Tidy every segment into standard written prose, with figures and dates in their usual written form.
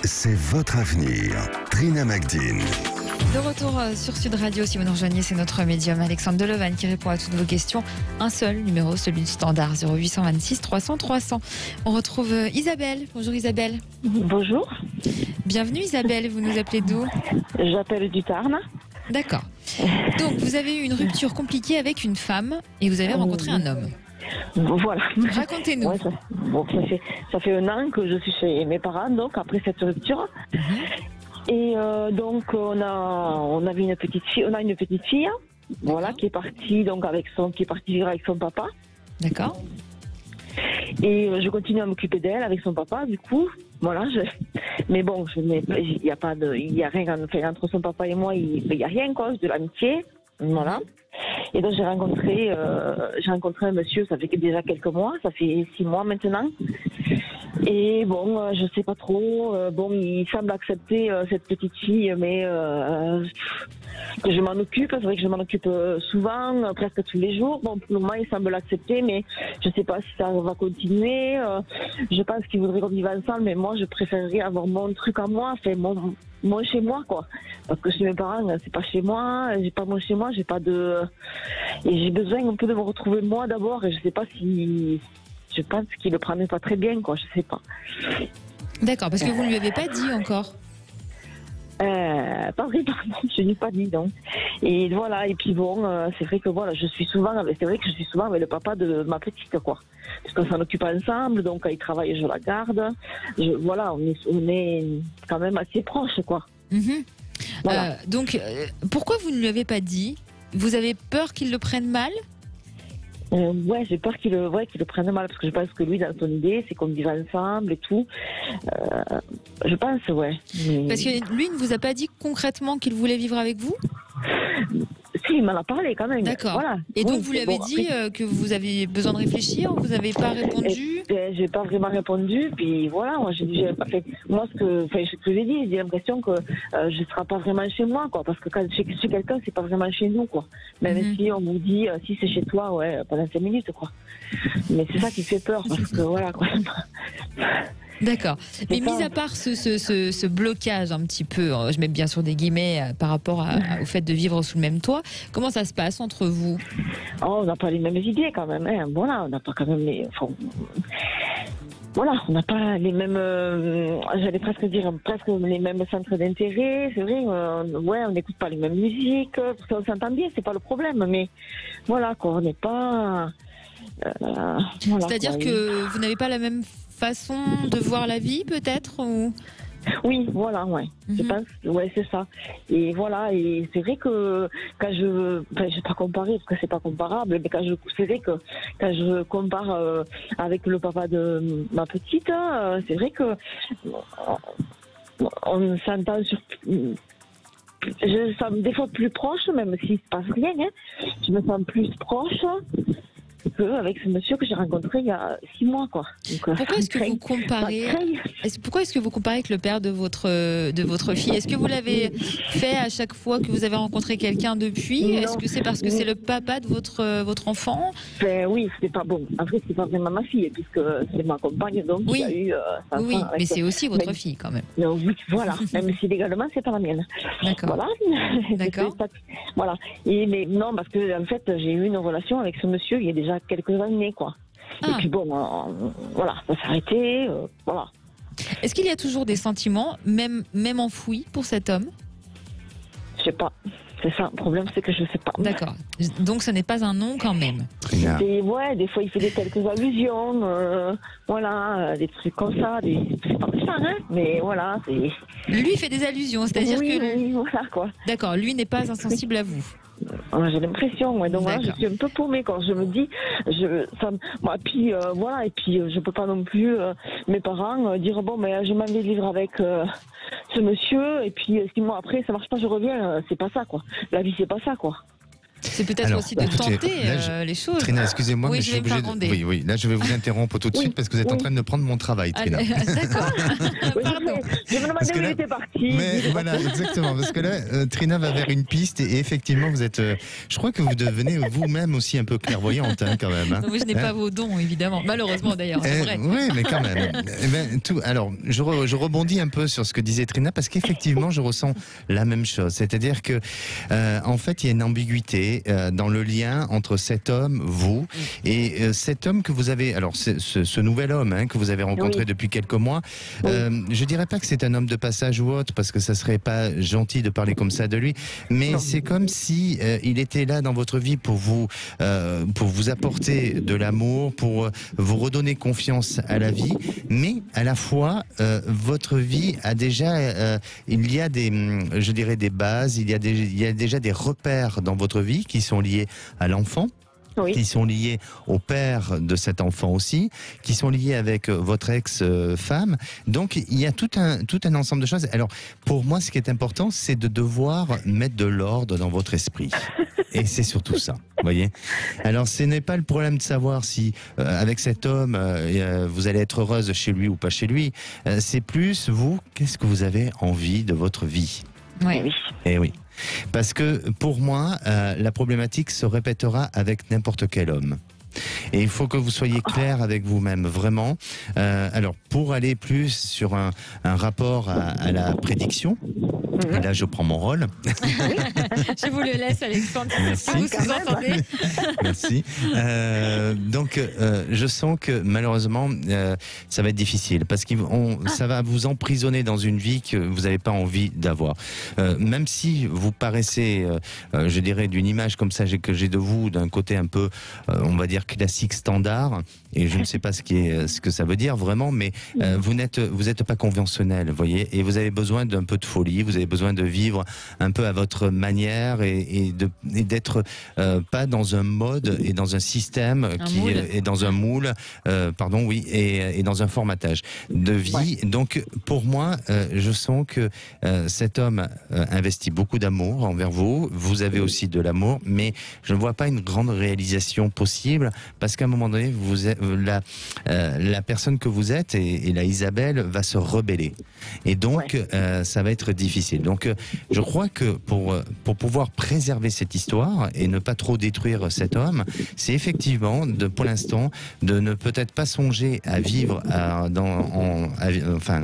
c'est votre avenir. Trina Magdine. De retour sur Sud Radio, si vous nous rejoignez, c'est notre médium Alexandre Delevanne qui répond à toutes vos questions. Un seul numéro, celui du standard 0826 300 300. On retrouve Isabelle. Bonjour Isabelle. Bonjour. Bienvenue Isabelle, vous nous appelez d'où? J'appelle du Tarn. D'accord. Donc vous avez eu une rupture compliquée avec une femme et vous avez rencontré un homme. Voilà. Racontez-nous. Ouais, ça fait un an que je suis chez mes parents, donc après cette rupture. Et donc on a une petite fille, voilà, qui est partie vivre avec son papa. D'accord. Et je continue à m'occuper d'elle avec son papa, du coup, voilà. Mais bon, il y a rien entre son papa et moi, il y a rien quoi, de l'amitié, voilà. Et donc j'ai rencontré un monsieur, ça fait déjà quelques mois, ça fait 6 mois maintenant. Et bon, je sais pas trop. Il semble accepter cette petite fille, mais que je m'en occupe. C'est vrai que je m'en occupe souvent, presque tous les jours. Bon, pour le moment, il semble l'accepter, mais je sais pas si ça va continuer. Je pense qu'il voudrait qu'on vive ensemble, mais moi, je préférerais avoir mon truc à moi, mon chez moi, quoi. Parce que chez mes parents, c'est pas chez moi. J'ai pas mon chez moi. J'ai pas de. Et j'ai besoin un peu de me retrouver moi d'abord. Et je sais pas si. Je pense qu'il le prenait pas très bien, quoi. Je sais pas. D'accord, parce que vous ne lui avez pas dit encore. Pas vrai, pardon, je n'ai pas dit donc. Et voilà, et puis bon, c'est vrai que voilà, je suis souvent avec le papa de ma petite, quoi. Parce qu'on s'en occupe ensemble, donc quand il travaille, je la garde. Voilà, on est quand même assez proches, quoi. Voilà. Donc, pourquoi vous ne lui avez pas dit? Vous avez peur qu'il le prenne mal? Ouais, j'ai peur qu'il le prenne mal, parce que je pense que lui, dans son idée, c'est qu'on vive ensemble et tout. Je pense, ouais. Mais... Parce que lui ne vous a pas dit concrètement qu'il voulait vivre avec vous? Si, il m'en a parlé quand même. D'accord. Voilà. Et donc vous lui avez dit que vous aviez besoin de réfléchir, vous n'avez pas répondu? J'ai pas vraiment répondu, puis voilà, moi, j'ai pas fait. Moi, ce que j'ai dit, j'ai l'impression que je ne serai pas vraiment chez moi, quoi, parce que quand chez quelqu'un, c'est pas vraiment chez nous, quoi. Même si on vous dit, si c'est chez toi, ouais, pendant 5 minutes, quoi. Mais c'est ça qui fait peur, parce que voilà, quoi. D'accord. Mais mis à part ce blocage un petit peu, je mets bien sûr des guillemets par rapport au fait de vivre sous le même toit, comment ça se passe entre vous? Oh, on n'a pas les mêmes idées quand même. Hein. Voilà, on n'a pas quand même les. Voilà, on n'a pas les mêmes. J'allais presque dire les mêmes centres d'intérêt. C'est vrai, on n'écoute pas les mêmes musiques. On s'entend bien, c'est pas le problème. Mais voilà, quoi, on n'est pas. Voilà, c'est-à-dire que vous n'avez pas la même façon de voir la vie, peut-être ou... Oui, voilà, ouais. Je pense, ouais, c'est ça. Et voilà, et c'est vrai que quand je vais pas comparer parce que c'est pas comparable, mais c'est vrai que quand je compare avec le papa de ma petite, c'est vrai que on s'entend sur. Je sens des fois plus proche, même s'il se passe rien, hein. Je me sens plus proche avec ce monsieur que j'ai rencontré il y a 6 mois, quoi. Donc, pourquoi est-ce que vous comparez pourquoi est-ce que vous comparez avec le père de votre fille? Est-ce que vous l'avez fait à chaque fois que vous avez rencontré quelqu'un depuis? Non. Est-ce que c'est parce que c'est le papa de votre enfant? Oui, c'est pas bon. En fait, c'est pas vraiment ma fille, puisque c'est ma compagne, donc oui. Il y a eu oui, mais c'est aussi votre fille quand même. Non, oui, voilà. Même si légalement, c'est pas la mienne. D'accord. Voilà. D'accord. Voilà. Mais non, parce que en fait, j'ai eu une relation avec ce monsieur il y a déjà quelques années, quoi. Et puis bon, voilà, ça s'est arrêté, voilà. Est-ce qu'il y a toujours des sentiments, même enfouis, pour cet homme? Je sais pas. C'est ça, le problème, c'est que je sais pas. D'accord. Donc ce n'est pas un non quand même. Ouais, des fois il fait quelques allusions, voilà, des trucs comme ça, c'est pas ça, hein, mais voilà, c'est... Lui fait des allusions, c'est-à-dire que... Oui, voilà, quoi. D'accord, lui n'est pas insensible à vous. J'ai l'impression, ouais, donc voilà, je suis un peu paumée quand je me dis, puis voilà, et puis je peux pas non plus, mes parents, dire bon, mais je m'en vais vivre avec ce monsieur, et puis 6 mois après, ça marche pas, je reviens, c'est pas ça, quoi. La vie, c'est pas ça, quoi. C'est peut-être aussi de tenter les choses. Trina, excusez-moi, oui, mais je suis obligée de... Oui, là je vais vous interrompre tout de suite parce que vous êtes en train de prendre mon travail, Trina. D'accord. Oui, je me demandé où il était parti. Mais voilà, exactement. Parce que là, Trina va vers une piste et effectivement, vous êtes. Je crois que vous devenez vous-même aussi un peu clairvoyante, hein, quand même. Hein. Non, je n'ai pas vos dons, évidemment. Malheureusement, d'ailleurs, c'est vrai. Oui, mais quand même. Alors, je rebondis un peu sur ce que disait Trina parce qu'effectivement, je ressens la même chose. C'est-à-dire que, en fait, il y a une ambiguïté dans le lien entre cet homme, vous, et cet homme que vous avez. Alors, ce nouvel homme hein, que vous avez rencontré depuis quelques mois. Je dirais pas que c'est un homme de passage ou autre, parce que ça serait pas gentil de parler comme ça de lui. Mais c'est comme si il était là dans votre vie pour vous apporter de l'amour, pour vous redonner confiance à la vie. Mais à la fois, votre vie a déjà, il y a je dirais des bases, il y a déjà des repères dans votre vie qui sont liés à l'enfant. Qui sont liés au père de cet enfant aussi, qui sont liés avec votre ex-femme. Donc, il y a tout un ensemble de choses. Alors, pour moi, ce qui est important, c'est de devoir mettre de l'ordre dans votre esprit. Et c'est surtout ça, vous voyez. Alors, ce n'est pas le problème de savoir si, avec cet homme, vous allez être heureuse chez lui ou pas chez lui. C'est plus, vous, qu'est-ce que vous avez envie de votre vie ? Oui. Eh oui. Parce que pour moi, la problématique se répétera avec n'importe quel homme. Et il faut que vous soyez clair avec vous-même, vraiment. Alors, pour aller plus sur un rapport à la prédiction, et là je prends mon rôle. Je vous le laisse, Alexandre. Merci. Vous sous-entendez. Merci. Donc, je sens que malheureusement, ça va être difficile parce que ça va vous emprisonner dans une vie que vous n'avez pas envie d'avoir. Même si vous paraissez, je dirais, d'une image comme ça que j'ai de vous, d'un côté un peu, on va dire classique, standard, et je ne sais pas ce que ça veut dire vraiment, mais vous n'êtes pas conventionnel, vous voyez, et vous avez besoin d'un peu de folie, vous avez besoin de vivre un peu à votre manière et d'être pas dans un mode et dans un système est dans un moule, et dans un formatage de vie. Ouais. Donc pour moi, je sens que cet homme investit beaucoup d'amour envers vous. Vous avez aussi de l'amour, mais je ne vois pas une grande réalisation possible parce qu'à un moment donné, la personne que vous êtes et la Isabelle va se rebeller. Et donc, ça va être difficile. Donc, je crois que pour pouvoir préserver cette histoire et ne pas trop détruire cet homme, c'est effectivement, pour l'instant, de ne peut-être pas songer à vivre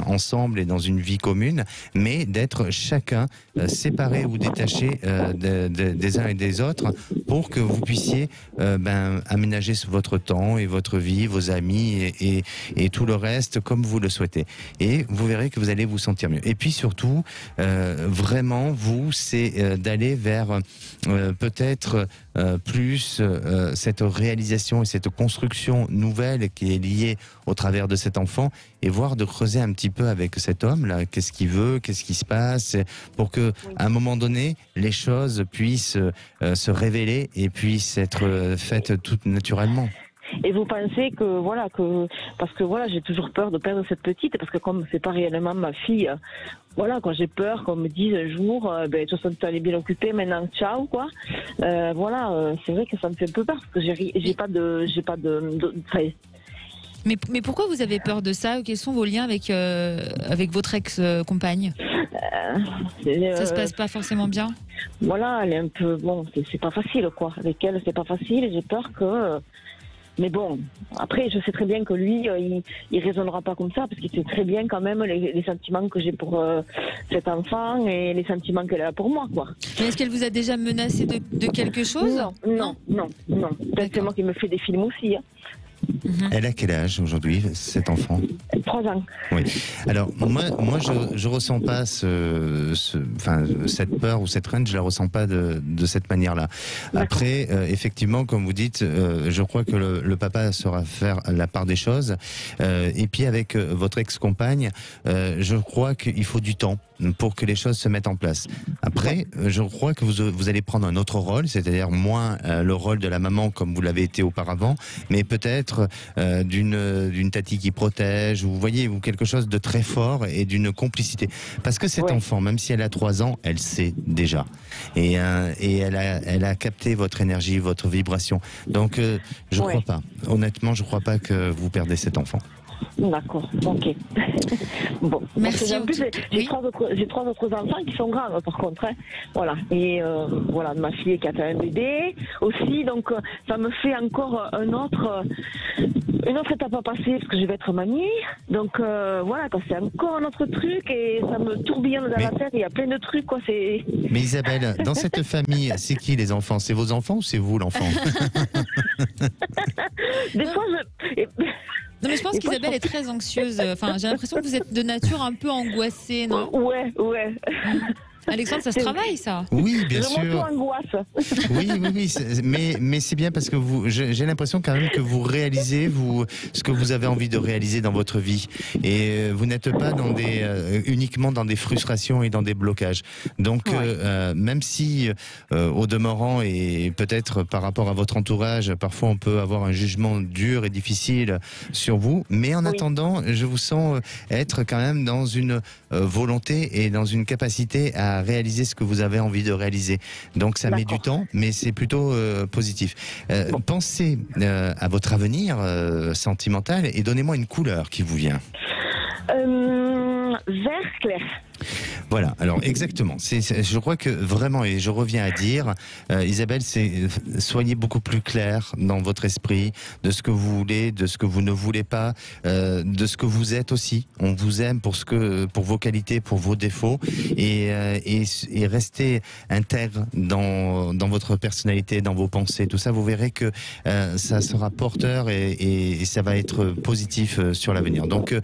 ensemble et dans une vie commune, mais d'être chacun séparés ou détachés des uns et des autres pour que vous puissiez aménager votre temps et votre vie, vos amis et tout le reste comme vous le souhaitez. Et vous verrez que vous allez vous sentir mieux. Et puis surtout, vraiment, c'est d'aller vers peut-être plus cette réalisation et cette construction nouvelle qui est liée au travers de cet enfant et voir de creuser un petit peu avec cet homme-là, qu'est-ce qu'il veut, qu'est-ce qui se passe, pour que à un moment donné, les choses puissent se révéler et puissent être faites toutes naturellement. Et vous pensez parce que j'ai toujours peur de perdre cette petite, parce que comme c'est pas réellement ma fille, quand j'ai peur qu'on me dise un jour, de toute façon tu es bien occupée, maintenant ciao quoi. C'est vrai que ça me fait un peu peur parce que j'ai pas de Mais pourquoi vous avez peur de ça? Quels sont vos liens avec votre ex-compagne? Ça se passe pas forcément bien? Voilà, elle est un peu c'est pas facile quoi. Avec elle c'est pas facile et j'ai peur que. Mais bon, après, je sais très bien que lui, il raisonnera pas comme ça, parce qu'il sait très bien quand même les sentiments que j'ai pour cet enfant et les sentiments qu'elle a pour moi, quoi. Mais est-ce qu'elle vous a déjà menacé de quelque chose? Non. Peut-être c'est moi qui me fais des films aussi. Hein. Elle a quel âge aujourd'hui, cet enfant? 3 ans. Oui. Alors moi je ressens pas cette peur ou cette crainte, je la ressens pas de cette manière-là. Après, effectivement, comme vous dites, je crois que le papa saura faire la part des choses. Et puis avec votre ex-compagne, je crois qu'il faut du temps pour que les choses se mettent en place. Après, je crois que vous allez prendre un autre rôle, c'est-à-dire moins le rôle de la maman comme vous l'avez été auparavant, mais peut-être d'une tati qui protège, ou vous voyez, ou quelque chose de très fort et d'une complicité. Parce que cet enfant, même si elle a 3 ans, elle sait déjà. Et elle a capté votre énergie, votre vibration. Donc, je crois pas. Honnêtement, je crois pas que vous perdez cet enfant. D'accord, ok. Bon, Merci, en plus, en tout cas. j'ai Oui. trois autres enfants qui sont grands, par contre. Hein. Voilà. Et voilà, ma fille qui a un bébé aussi, donc ça me fait encore une autre étape à passer parce que je vais être mamie. Donc voilà, quoi, c'est encore un autre truc et ça me tourbillonne dans la tête. Il y a plein de trucs, quoi. C'est. Mais Isabelle, dans cette famille, c'est qui les enfants? C'est vos enfants ou c'est vous l'enfant? Des fois, Non, mais je pense qu'Isabelle est très anxieuse. Enfin, j'ai l'impression que vous êtes de nature un peu angoissée, non? Ouais. Alexandre, ça se travaille, ça? Oui, bien Je sûr. m'auto-angoisse. Oui. Mais c'est bien parce que j'ai l'impression quand même que vous réalisez ce que vous avez envie de réaliser dans votre vie. Et vous n'êtes pas uniquement dans des frustrations et dans des blocages. Donc, même si, au demeurant et peut-être par rapport à votre entourage, parfois on peut avoir un jugement dur et difficile sur vous. Mais en attendant, je vous sens être quand même dans une volonté et dans une capacité à réaliser ce que vous avez envie de réaliser. Donc ça met du temps, mais c'est plutôt positif. Pensez à votre avenir sentimental et donnez-moi une couleur qui vous vient. Vert clair. Voilà, alors exactement. Je crois que vraiment, et je reviens à dire, Isabelle, soyez beaucoup plus clair dans votre esprit de ce que vous voulez, de ce que vous ne voulez pas, de ce que vous êtes aussi. On vous aime pour vos qualités, pour vos défauts, et restez intègre dans votre personnalité, dans vos pensées, tout ça. Vous verrez que ça sera porteur et ça va être positif sur l'avenir. Donc,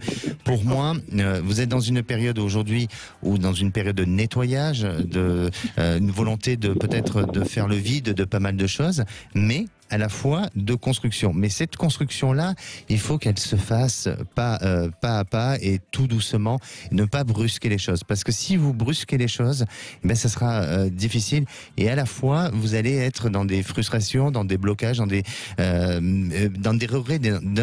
pour moi, vous êtes dans une période aujourd'hui ou dans une période de nettoyage, une volonté de peut-être de faire le vide de pas mal de choses, mais à la fois de construction. Mais cette construction-là, il faut qu'elle se fasse pas à pas et tout doucement, ne pas brusquer les choses. Parce que si vous brusquez les choses, ça sera difficile et à la fois, vous allez être dans des frustrations, dans des blocages, dans des regrets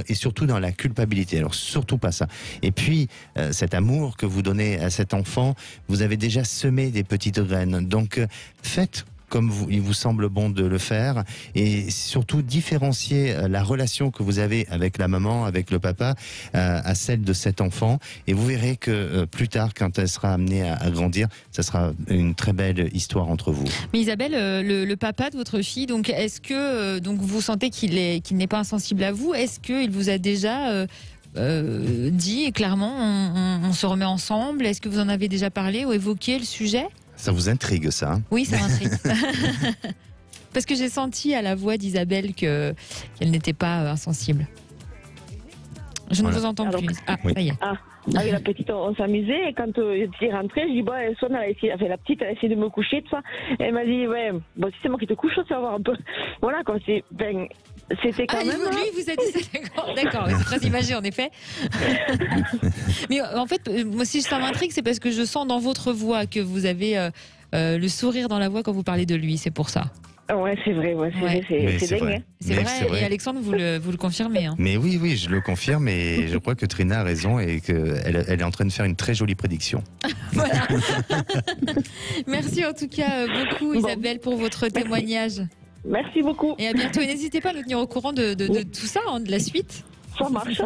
et surtout dans la culpabilité. Alors surtout pas ça. Et puis, cet amour que vous donnez à cet enfant, vous avez déjà semé des petites graines. Donc, faites comme il vous semble bon de le faire, et surtout différencier la relation que vous avez avec la maman, avec le papa, à celle de cet enfant, et vous verrez que plus tard, quand elle sera amenée à grandir, ça sera une très belle histoire entre vous. Mais Isabelle, le papa de votre fille, donc est-ce que donc vous sentez qu'il n'est pas insensible à vous? Est-ce qu'il vous a déjà dit clairement on se remet ensemble? Est-ce que vous en avez déjà parlé ou évoqué le sujet? Ça vous intrigue, ça, hein? Oui, ça m'intrigue. Parce que j'ai senti à la voix d'Isabelle qu'elle n'était pas insensible. Je ne vous entends plus. Ah, ça y est. Avec la petite, on s'amusait et quand j'étais rentrée, je dis Swan, la petite, elle a essayé de me coucher, tout ça. Elle m'a dit si c'est moi qui te couche, ça va voir un peu. Voilà, quoi, c'était quand même. Lui, vous a dit ça, d'accord, c'est très imagé en effet. Mais en fait, moi, si ça m'intrigue, c'est parce que je sens dans votre voix que vous avez le sourire dans la voix quand vous parlez de lui, c'est pour ça. Ouais, c'est vrai, c'est dingue. Vrai. C'est vrai, et Alexandre, vous le confirmez. Hein. Mais oui, je le confirme, et je crois que Trina a raison et qu'elle est en train de faire une très jolie prédiction. Voilà. Merci en tout cas beaucoup, Isabelle, pour votre témoignage. Merci beaucoup. Et à bientôt. Et n'hésitez pas à nous tenir au courant de tout ça, de la suite. Ça marche.